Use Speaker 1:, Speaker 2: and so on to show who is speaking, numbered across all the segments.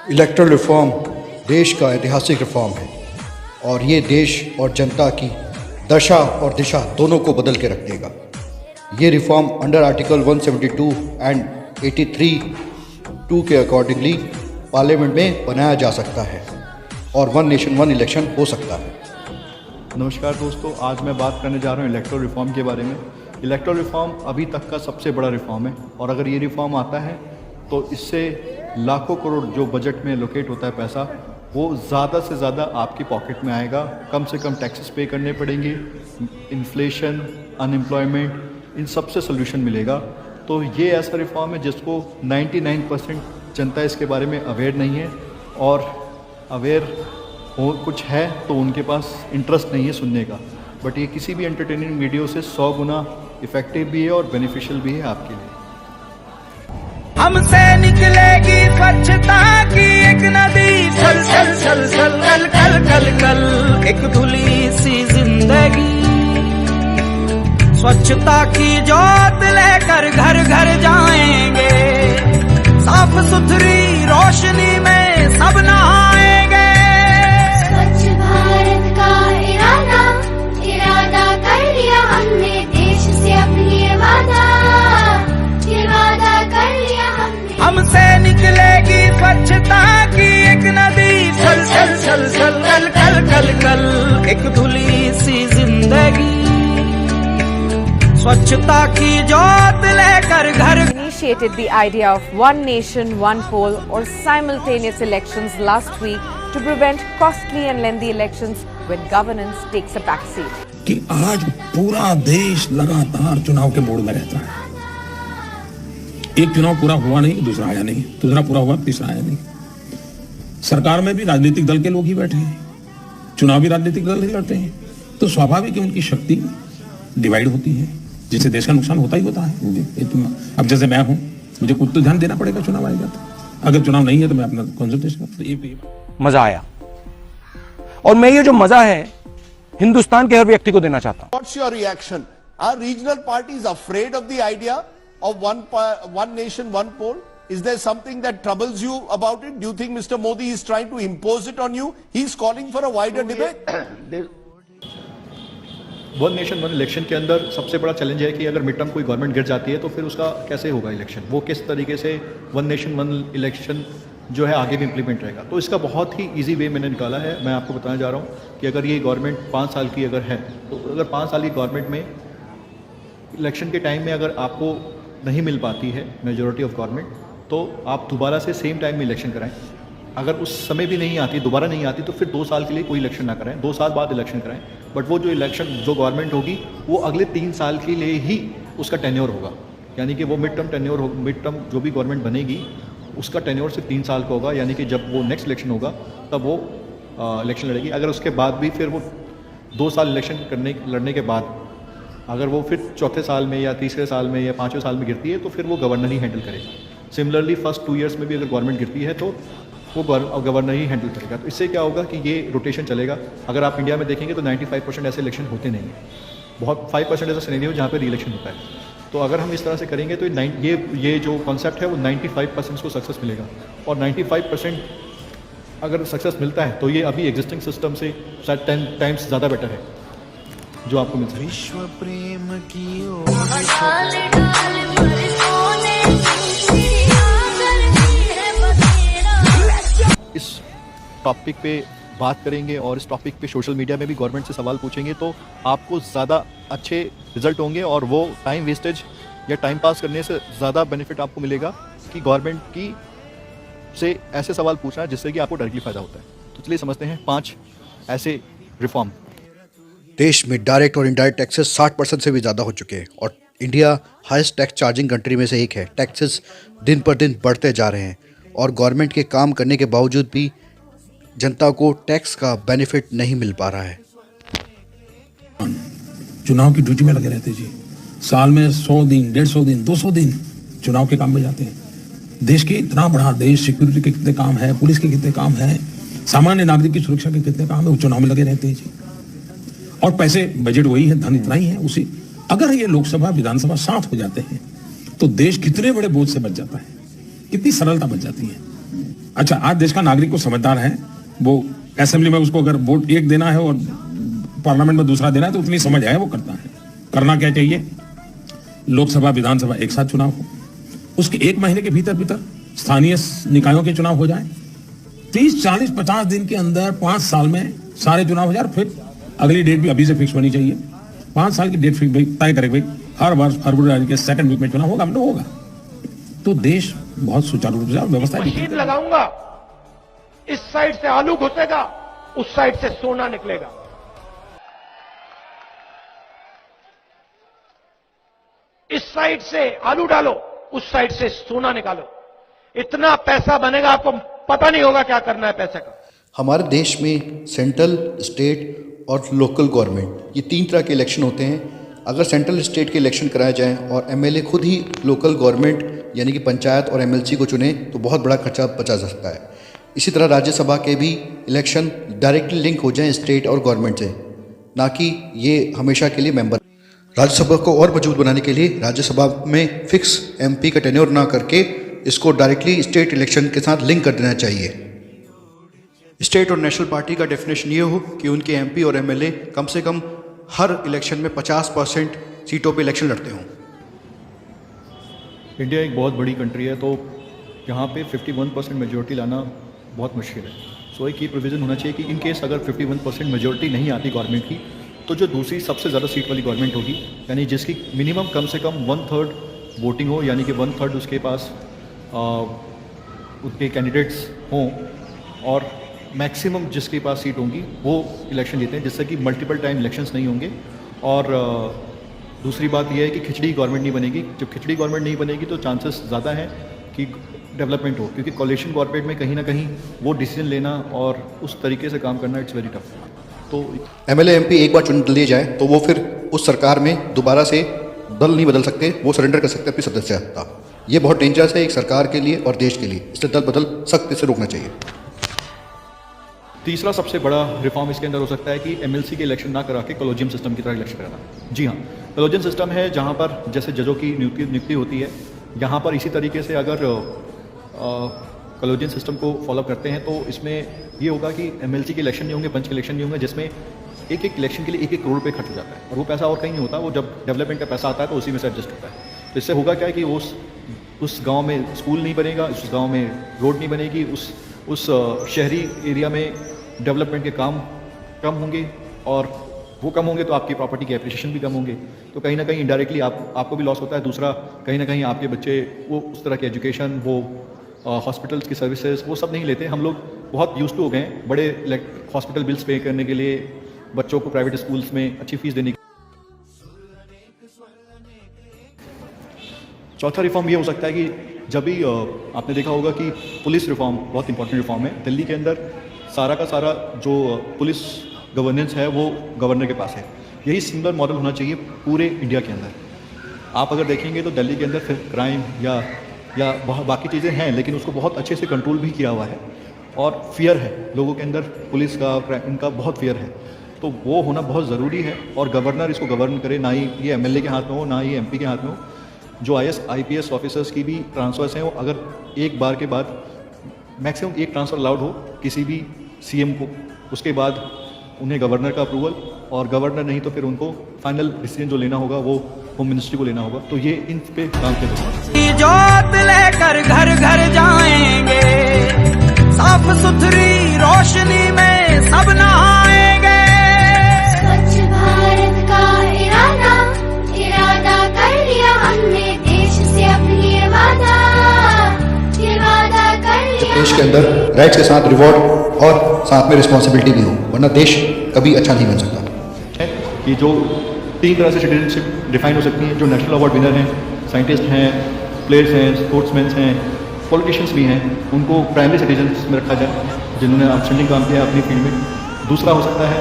Speaker 1: Electoral reform देश का ऐतिहासिक रिफॉर्म है और ये देश और जनता की दशा और दिशा दोनों को बदल के रख देगा। ये रिफॉर्म अंडर आर्टिकल 172 एंड 83(2) के अकॉर्डिंगली पार्लियामेंट में बनाया जा सकता है और वन नेशन वन इलेक्शन हो सकता है।
Speaker 2: नमस्कार दोस्तों, आज मैं बात करने जा रहा हूँ इलेक्टोरल रिफॉर्म के बारे में। इलेक्टोरल रिफॉर्म अभी तक का सबसे बड़ा रिफॉर्म है और अगर ये रिफॉर्म आता है तो इससे लाखों करोड़ जो बजट में लोकेट होता है पैसा, वो ज़्यादा से ज़्यादा आपकी पॉकेट में आएगा। कम से कम टैक्सेस पे करने पड़ेंगे, इन्फ्लेशन, अनएम्प्लॉयमेंट, इन सब से सोल्यूशन मिलेगा। तो ये ऐसा रिफॉर्म है जिसको 99% जनता इसके बारे में अवेयर नहीं है और अवेयर हो कुछ है तो उनके पास इंटरेस्ट नहीं है सुनने का। बट ये किसी भी एंटरटेनिंग वीडियो से 100 गुना इफ़ेक्टिव भी है और बेनिफिशियल भी है आपके लिए।
Speaker 3: हमसे निकलेगी स्वच्छता की एक नदी, चल चल चल चल कल कल कल कल, एक धुली सी जिंदगी। स्वच्छता की जोत लेकर घर घर जाएंगे, साफ सुथरी रोशनी में सब नहाएंगे।
Speaker 4: स्वच्छ भारत का इरादा कर लिया हमने, देश से अपनी ये वादा कर लिया हमने।
Speaker 3: हमसे निकलेगी स्वच्छता की एक नदी, चल चल चल चल कल कल कल कल, एक धुली सी जिंदगी। स्वच्छता की जोत लेकर घर।
Speaker 5: Initiated the idea of one nation, one poll or simultaneous elections last week to prevent costly and lengthy elections when governance takes a backseat.
Speaker 6: कि आज पूरा देश लगातार चुनाव के मोड़ में रहता है। एक चुनाव पूरा हुआ नहीं, दूसरा आया नहीं, दूसरा पूरा हुआ, तीसरा आया नहीं। सरकार में भी राजनीतिक दल के लोग ही बैठे हैं, चुनावी राजनीतिक दल ही लड़ते हैं, तो स्वाभाविक है उनकी शक्ति डिवाइड होती है, जिससे देश का नुकसान होता ही होता है। अब जैसे मैं हूं, मुझे कुछ तो ध्यान देना पड़ेगा चुनाव आएगा तो। अगर चुनाव नहीं है तो मैं अपना कंसल्टेशन।
Speaker 7: मजा आया और मैं ये जो मजा है हिंदुस्तान के हर व्यक्ति को देना चाहता हूं।
Speaker 8: What's your reaction? Are regional parties afraid of the idea of one nation, one poll? Is there something that troubles you about it? Do you think Mr. Modi is trying to impose it on you? He's calling for a wider debate.
Speaker 2: One nation one election के अंदर सबसे बड़ा challenge है कि अगर mid term कोई government गिर जाती है तो फिर उसका कैसे होगा इलेक्शन, वो किस तरीके से वन नेशन वन इलेक्शन जो है आगे भी इम्प्लीमेंट रहेगा। तो इसका बहुत ही इजी वे मैंने निकाला है। मैं आपको बताना जा रहा हूँ कि अगर ये गवर्नमेंट 5 साल की अगर है तो अगर 5 साल की गवर्नमेंट में इलेक्शन के टाइम में अगर आपको नहीं मिल पाती है मेजॉरिटी ऑफ गवर्नमेंट, तो आप दोबारा से सेम टाइम में इलेक्शन कराएं। अगर उस समय भी नहीं आती, दोबारा नहीं आती, तो फिर 2 साल के लिए कोई इलेक्शन ना कराएं, 2 साल बाद इलेक्शन कराएं। बट वो जो इलेक्शन जो गवर्नमेंट होगी वो अगले 3 साल के लिए ही उसका टेन्योर होगा, यानी कि वो मिड टर्म टेन्योर हो, मिड टर्म जो भी गवर्नमेंट बनेगी उसका टेन्योर सिर्फ 3 साल का होगा, यानी कि जब वो नेक्स्ट इलेक्शन होगा तब वो इलेक्शन लड़ेगी। अगर उसके बाद भी फिर वो 2 साल इलेक्शन लड़ने के बाद अगर वो फिर चौथे साल में या तीसरे साल में या 5वें साल में गिरती है तो फिर वो गवर्नर ही हैंडल करेगा। सिमिलरली फर्स्ट 2 ईयर्स में भी अगर गवर्नमेंट गिरती है तो वो गवर्नर ही हैंडल करेगा। तो इससे क्या होगा कि ये रोटेशन चलेगा। अगर आप इंडिया में देखेंगे तो 95% ऐसे इलेक्शन होते नहीं हैं, बहुत 5% ऐसा सिनेरियो जहाँ पे री इलेक्शन होता है। तो अगर हम इस तरह से करेंगे तो ये जो कॉन्सेप्ट है वो 95% को सक्सेस मिलेगा और 95% अगर सक्सेस मिलता है तो ये अभी एग्जिस्टिंग सिस्टम से शायद 10 टाइम्स ज़्यादा बेटर है जो आपको मिल सके।
Speaker 3: विश्व प्रेम की
Speaker 2: इस टॉपिक पे बात करेंगे और इस टॉपिक पे सोशल मीडिया में भी गवर्नमेंट से सवाल पूछेंगे तो आपको ज़्यादा अच्छे रिजल्ट होंगे और वो टाइम वेस्टेज या टाइम पास करने से ज़्यादा बेनिफिट आपको मिलेगा कि गवर्नमेंट की से ऐसे सवाल पूछना जिससे कि आपको डायरेक्टली फ़ायदा होता है। तो चलिए समझते हैं 5 ऐसे रिफॉर्म।
Speaker 1: देश में डायरेक्ट और इनडायरेक्ट टैक्सेस 60% से भी ज़्यादा हो चुके हैं और India highest tax charging country में से एक है। टैक्सेस दिन पर दिन बढ़ते जा रहे हैं और गवर्नमेंट के काम करने के बावजूद भी जनता को टैक्स का बेनिफिट नहीं मिल पा रहा है।
Speaker 6: चुनाव की ड्यूटी में लगे रहते जी, साल में 100 दिन, 150 दिन, 200 दिन चुनाव के काम में जाते हैं। देश के इतना बड़ा देश, सिक्योरिटी के कितने काम है, पुलिस के कितने काम है, सामान्य नागरिक की सुरक्षा के कितने काम है, वो चुनाव में लगे रहते हैं जी। और पैसे, बजट वही है, धन इतना ही है उसी। अगर ये लोकसभा विधानसभा साथ हो जाते हैं तो देश कितने बड़े बोझ से बच जाता है, कितनी सरलता बच जाती है। अच्छा, आज देश का नागरिक को समझदार है, वो असेंबली में उसको अगर वोट एक देना है और पार्लियामेंट में दूसरा देना है तो उतनी समझ है, वो करता है। करना क्या चाहिए? लोकसभा विधानसभा एक साथ चुनाव हो, उसके 1 महीने के भीतर भीतर स्थानीय निकायों के चुनाव हो जाए, 30, 40, 50 दिन के अंदर 5 साल में सारे चुनाव हो जाए। फिर अगली डेट भी अभी से फिक्स होनी चाहिए, 5 साल की डेट फिक्स तय करे भाई, हर वर्ष फरवरी के 2nd वीक में चुनाव होगा, मतलब होगा, तो देश बहुत सुचारू रूप से व्यवस्था
Speaker 9: मशीन लगाऊंगा, इस साइड से आलू घुसेगा, उस साइड से सोना निकलेगा। इस साइड से आलू डालो, उस साइड से सोना निकालो, इतना पैसा बनेगा, आपको पता नहीं होगा क्या करना है पैसे का।
Speaker 1: हमारे देश में सेंट्रल, स्टेट और लोकल गवर्नमेंट, ये 3 तरह के इलेक्शन होते हैं। अगर सेंट्रल स्टेट के इलेक्शन कराए जाएं और एमएलए खुद ही लोकल गवर्नमेंट यानी कि पंचायत और एमएलसी को चुने तो बहुत बड़ा खर्चा बचा जा सकता है। इसी तरह राज्यसभा के भी इलेक्शन डायरेक्टली लिंक हो जाएं स्टेट और गवर्नमेंट से, ना कि ये हमेशा के लिए मेंबर। राज्यसभा को और मजबूत बनाने के लिए राज्यसभा में फिक्स एमपी का टेन्योर ना करके इसको डायरेक्टली स्टेट इलेक्शन के साथ लिंक कर देना चाहिए। स्टेट और नेशनल पार्टी का डेफिनेशन ये हो कि उनके एमपी और एमएलए कम से कम हर इलेक्शन में 50% सीटों पे इलेक्शन लड़ते हों।
Speaker 2: इंडिया एक बहुत बड़ी कंट्री है, तो यहाँ पे 51% मेजोरिटी लाना बहुत मुश्किल है। सो एक ये प्रोविज़न होना चाहिए कि इन केस अगर 51% मेजोरिटी नहीं आती गवर्नमेंट की, तो जो दूसरी सबसे ज़्यादा सीट वाली गवर्नमेंट होगी, यानी जिसकी मिनिमम कम से कम 1/3 वोटिंग हो, यानी कि 1/3 उसके पास उनके कैंडिडेट्स हों, और मैक्सिमम जिसके पास सीट होंगी वो इलेक्शन जीते हैं, जिससे कि मल्टीपल टाइम इलेक्शंस नहीं होंगे। और दूसरी बात यह है कि खिचड़ी गवर्नमेंट नहीं बनेगी। जब खिचड़ी गवर्नमेंट नहीं बनेगी तो चांसेस ज़्यादा हैं कि डेवलपमेंट हो, क्योंकि कोalition गवर्नमेंट में कहीं ना कहीं वो डिसीजन लेना और उस तरीके से काम करना इट्स वेरी टफ। तो
Speaker 1: एमएलए एमपी एक बार चुन लिए जाए तो वो फिर उस सरकार में दोबारा से दल नहीं बदल सकते, वो सरेंडर कर सकते अपनी सदस्यता। ये बहुत डेंजरस है एक सरकार के लिए और देश के लिए, इसलिए दल बदल सख्त से रोकना चाहिए।
Speaker 2: तीसरा सबसे बड़ा रिफॉर्म इसके अंदर हो सकता है कि एमएलसी के इलेक्शन ना करा के कॉलेजियम सिस्टम की तरह इलेक्शन कराना। जी हाँ, कॉलेजियम सिस्टम है जहाँ पर जैसे जजों की नियुक्ति होती है, यहाँ पर इसी तरीके से अगर कॉलेजियम सिस्टम को फॉलो करते हैं तो इसमें ये होगा कि एमएलसी के इलेक्शन नहीं होंगे, पंच के इलेक्शन नहीं होंगे, जिसमें एक इलेक्शन के लिए 1 करोड़ रुपये खर्च हो जाता है, और वो पैसा और कहीं नहीं होता, वो जब डेवलपमेंट का पैसा आता है तो उसी में से एडजस्ट होता है। तो इससे होगा क्या कि उस गांव में स्कूल नहीं बनेगा, उस गांव में रोड नहीं बनेगी, उस शहरी एरिया में डेवलपमेंट के काम कम होंगे, और वो कम होंगे तो आपकी प्रॉपर्टी के एप्रिसिएशन भी कम होंगे, तो कहीं ना कहीं इनडायरेक्टली आपको भी लॉस होता है। दूसरा, कहीं ना कहीं आपके बच्चे वो उस तरह की एजुकेशन, वो हॉस्पिटल्स की सर्विसेज वो सब नहीं लेते। हम लोग बहुत यूज्ड टू हो गए हैं बड़े हॉस्पिटल बिल्स पे करने के लिए, बच्चों को प्राइवेट स्कूल्स में अच्छी फीस देने की। चौथा रिफॉर्म ये हो सकता है कि जब भी आपने देखा होगा कि पुलिस रिफॉर्म बहुत इंपॉर्टेंट रिफॉर्म है। दिल्ली के अंदर सारा का सारा जो पुलिस गवर्नेंस है वो गवर्नर के पास है। यही सिमिलर मॉडल होना चाहिए पूरे इंडिया के अंदर। आप अगर देखेंगे तो दिल्ली के अंदर फिर क्राइम या बाकी चीज़ें हैं, लेकिन उसको बहुत अच्छे से कंट्रोल भी किया हुआ है, और फियर है लोगों के अंदर, पुलिस का, इनका बहुत फियर है। तो वो होना बहुत ज़रूरी है, और गवर्नर इसको गवर्न करे, ना ही ये एमएलए के हाथ में हो, ना ही एमपी के हाथ में हो। जो IAS ऑफिसर्स की भी ट्रांसफर्स हैं, वो अगर एक बार के बाद मैक्सिमम 1 ट्रांसफ़र अलाउड हो किसी भी सीएम को, उसके बाद उन्हें गवर्नर का अप्रूवल, और गवर्नर नहीं तो फिर उनको फाइनल डिसीजन जो लेना होगा वो होम मिनिस्ट्री को लेना होगा। तो ये इन पे काम किया जाएगा।
Speaker 3: जोत लेकर घर घर जाएंगे, साफ सुथरी रोशनी में सब नहाएंगे।
Speaker 4: स्वच्छ भारत का इरादा कर लिया हमने, देश से अपनी ये वादा कर लिया।
Speaker 1: देश के अंदर राइट्स के साथ रिवॉर्ड और साथ में रिस्पॉन्सिबिलिटी भी हो, वरना देश कभी अच्छा नहीं बन सकता।
Speaker 2: कि जो 3 तरह से सिटीजनशिप डिफाइन हो सकती हैं, जो नेशनल अवार्ड विनर हैं, साइंटिस्ट हैं, प्लेयर्स हैं, स्पोर्ट्समैन हैं, पॉलिटिशियंस भी हैं, उनको प्राइमरी सिटीजन्स में रखा जाए जिन्होंने आउटस्टैंडिंग काम किया है अपनी फील्ड में। दूसरा हो सकता है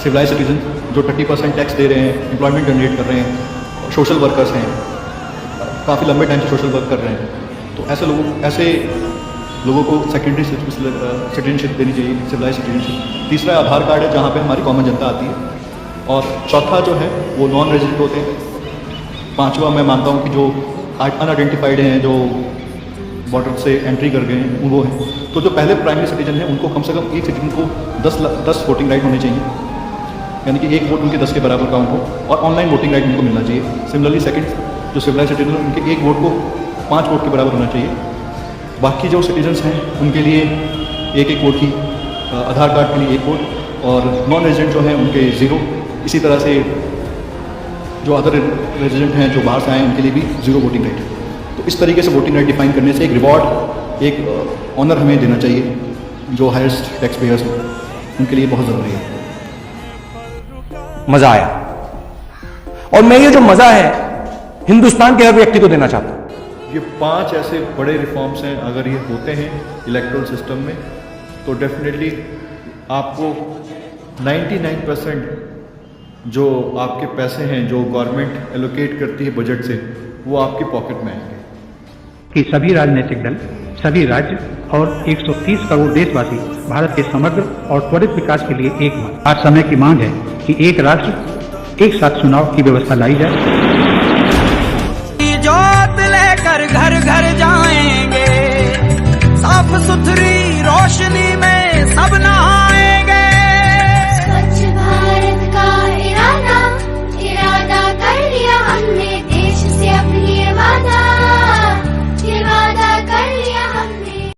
Speaker 2: सिविलाइज सिटीजन जो 30% टैक्स दे रहे हैं, एम्प्लॉयमेंट जनरेट कर रहे हैं, सोशल वर्कर्स हैं, काफ़ी लंबे टाइम से सोशल वर्क कर रहे हैं। तो ऐसे लोगों को सेकेंडरी सिटीजनशिप देनी चाहिए, सिविलाइज सिटीजनशिप। तीसरा आधार कार्ड है, जहाँ पे हमारी कॉमन जनता आती है। और चौथा जो है वो नॉन रेजिडेंट होते हैं। 5वां मैं मानता हूँ कि जो अनआइडेंटिफाइड हैं, जो बॉर्डर से एंट्री कर गए हैं वो हैं, तो जो पहले प्राइमरी सिटीजन हैं उनको कम से कम एक सिटीजन को 10 वोटिंग राइट होने चाहिए, यानी कि एक वोट उनके 10 के बराबर काउंट हो, और ऑनलाइन वोटिंग राइट उनको मिलना चाहिए। सिमिलरली सेकंड जो सिविलाइज सिटीजन उनके एक वोट को 5 वोट के बराबर होना चाहिए। बाकी जो सिटीजन्स हैं उनके लिए एक वोट की, आधार कार्ड के लिए 1 वोट, और नॉन रेजिडेंट जो हैं उनके 0। इसी तरह से जो अदर रेजिडेंट हैं जो बाहर से आए हैं उनके लिए भी 0 वोटिंग राइट है। तो इस तरीके से वोटिंग राइट डिफाइन करने से एक रिवॉर्ड, एक ऑनर हमें देना चाहिए जो हाईएस्ट टैक्स पेयर्स हैं, उनके लिए बहुत ज़रूरी है।
Speaker 7: मजा आया, और मैं ये जो मजा है हिंदुस्तान के हर व्यक्ति को देना चाहता हूं।
Speaker 2: ये 5 ऐसे बड़े रिफॉर्म्स हैं, अगर ये होते हैं इलेक्टोरल सिस्टम में तो डेफिनेटली आपको 99% जो आपके पैसे हैं जो गवर्नमेंट एलोकेट करती है बजट से, वो आपकी पॉकेट में आएंगे।
Speaker 10: कि सभी राजनीतिक दल, सभी राज्य और 130 करोड़ देशवासी भारत के समग्र और त्वरित विकास के लिए एक मत। आज समय की मांग है कि एक राष्ट्र एक साथ चुनाव की व्यवस्था लाई जाए।
Speaker 3: जोत लेकर घर घर जा